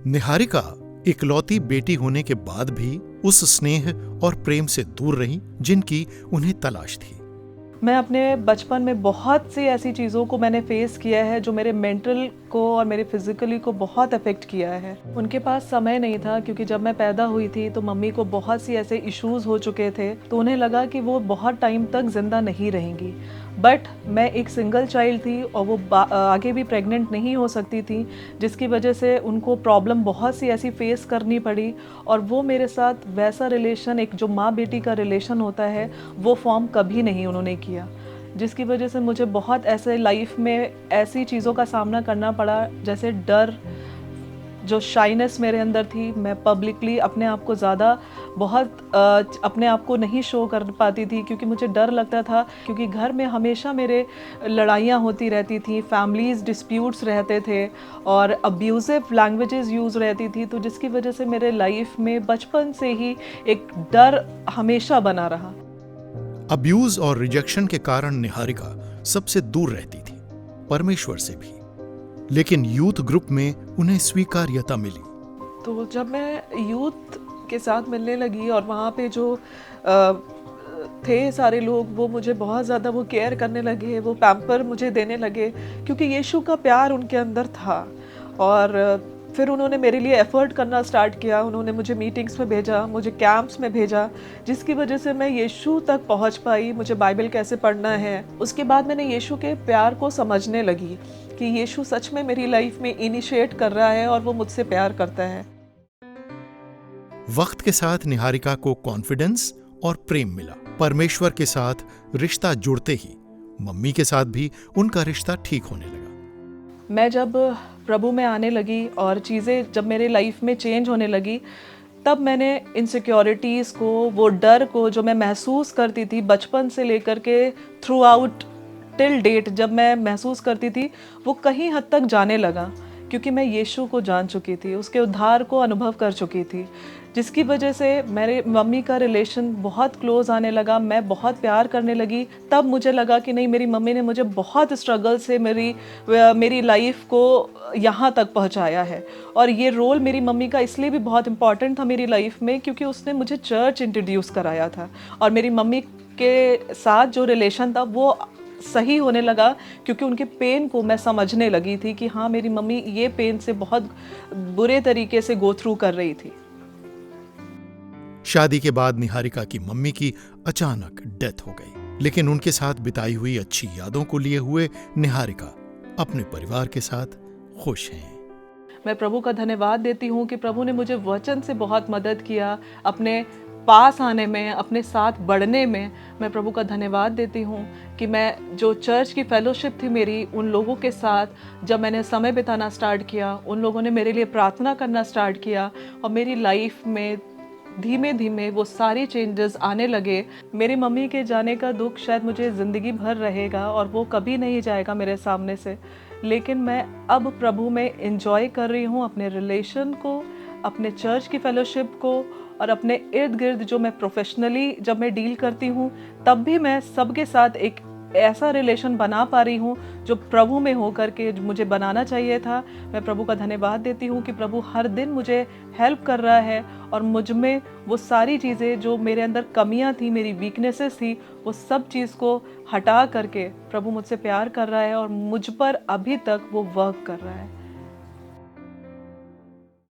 निहारिका इकलौती बेटी होने के बाद भी उस स्नेह और प्रेम से दूर रही जिनकी उन्हें तलाश थी। मैं अपने बचपन में बहुत सी ऐसी चीज़ों को मैंने फेस किया है जो मेरे मेंटल को और मेरे फिजिकली को बहुत अफेक्ट किया है। उनके पास समय नहीं था क्योंकि जब मैं पैदा हुई थी तो मम्मी को बहुत सी ऐसे इश्यूज हो चुके थे, तो उन्हें लगा कि वो बहुत टाइम तक जिंदा नहीं रहेंगी। बट मैं एक सिंगल चाइल्ड थी और वो आगे भी प्रेग्नेंट नहीं हो सकती थी, जिसकी वजह से उनको प्रॉब्लम बहुत सी ऐसी फेस करनी पड़ी। और वो मेरे साथ वैसा रिलेशन, एक जो माँ बेटी का रिलेशन होता है, वो फॉर्म कभी नहीं उन्होंने किया, जिसकी वजह से मुझे बहुत ऐसे लाइफ में ऐसी चीज़ों का सामना करना पड़ा, जैसे डर, जो शाइनेस मेरे अंदर थी। मैं पब्लिकली अपने आप को ज़्यादा अपने आप को नहीं शो कर पाती थी क्योंकि मुझे डर लगता था, क्योंकि घर में हमेशा मेरे लड़ाइयाँ होती रहती थी, फैमिलीज़ डिस्प्यूट्स रहते थे और अब्यूज़िव लैंग्वेजेस यूज़ रहती थी, तो जिसकी वजह से मेरे लाइफ में बचपन से ही एक डर हमेशा बना रहा। अब्यूज और रिजेक्शन के कारण निहारिका सबसे दूर रहती थी, परमेश्वर से भी। लेकिन यूथ ग्रुप में उन्हें स्वीकार्यता मिली। तो जब मैं यूथ के साथ मिलने लगी और वहाँ पे जो अ, थे सारे लोग, वो मुझे बहुत ज़्यादा वो केयर करने लगे, वो पैम्पर मुझे देने लगे क्योंकि यीशु का प्यार उनके अंदर था। और फिर उन्होंने मेरे लिए एफ़र्ट करना स्टार्ट किया, उन्होंने मुझे मीटिंग्स में भेजा, मुझे कैंप्स में भेजा, जिसकी वजह से मैं यीशु तक पहुंच पाई, मुझे बाइबल कैसे पढ़ना है। उसके बाद मैंने यीशु के प्यार को समझने लगी कि यीशु सच में मेरी लाइफ में इनिशिएट कर रहा है और वो मुझसे प्यार करता है। वक्त के साथ निहारिका को कॉन्फिडेंस और प्रेम मिला। परमेश्वर के साथ रिश्ता जुड़ते ही मम्मी के साथ भी उनका रिश्ता ठीक होने लगा। मैं जब प्रभु में आने लगी और चीज़ें जब मेरे लाइफ में चेंज होने लगी, तब मैंने इनसिक्योरिटीज़ को, वो डर को जो मैं महसूस करती थी बचपन से लेकर के थ्रू आउट टिल डेट, जब मैं महसूस करती थी, वो कहीं हद तक जाने लगा क्योंकि मैं यीशु को जान चुकी थी, उसके उद्धार को अनुभव कर चुकी थी, जिसकी वजह से मेरे मम्मी का रिलेशन बहुत क्लोज आने लगा, मैं बहुत प्यार करने लगी। तब मुझे लगा कि नहीं, मेरी मम्मी ने मुझे बहुत स्ट्रगल से मेरी लाइफ को यहाँ तक पहुँचाया है। और ये रोल मेरी मम्मी का इसलिए भी बहुत इम्पॉर्टेंट था मेरी लाइफ में क्योंकि उसने मुझे चर्च इंट्रोड्यूस कराया था और मेरी मम्मी के साथ जो रिलेशन था वो सही होने लगा क्योंकि उनके पेन को मैं समझने लगी थी कि हाँ, मेरी मम्मी ये पेन से बहुत बुरे तरीके से गो थ्रू कर रही थी। शादी के बाद निहारिका की मम्मी की अचानक डेथ हो गई, लेकिन उनके साथ बिताई हुई अच्छी यादों को लिए हुए निहारिका अपने परिवार के साथ खुश हैं। मैं प्रभु का धन्यवाद देती हूँ कि प्रभु ने मुझे वचन से बहुत मदद किया, अपने पास आने में, अपने साथ बढ़ने में। मैं प्रभु का धन्यवाद देती हूँ कि मैं जो चर्च की फेलोशिप थी मेरी, उन लोगों के साथ जब मैंने समय बिताना स्टार्ट किया, उन लोगों ने मेरे लिए प्रार्थना करना स्टार्ट किया और मेरी लाइफ में धीमे धीमे वो सारी चेंजेस आने लगे। मेरी मम्मी के जाने का दुख शायद मुझे ज़िंदगी भर रहेगा और वो कभी नहीं जाएगा मेरे सामने से, लेकिन मैं अब प्रभु में एंजॉय कर रही हूँ अपने रिलेशन को, अपने चर्च की फेलोशिप को और अपने इर्द गिर्द जो मैं प्रोफेशनली जब मैं डील करती हूँ, तब भी मैं सबके साथ एक ऐसा रिलेशन बना पा रही हूँ जो प्रभु में होकर के जो मुझे बनाना चाहिए था। मैं प्रभु का धन्यवाद देती हूँ कि प्रभु हर दिन मुझे हेल्प कर रहा है और मुझ में वो सारी चीज़ें जो मेरे अंदर कमियाँ थी, मेरी वीकनेसेस थी, वो सब चीज़ को हटा करके प्रभु मुझसे प्यार कर रहा है और मुझ पर अभी तक वो वर्क कर रहा है।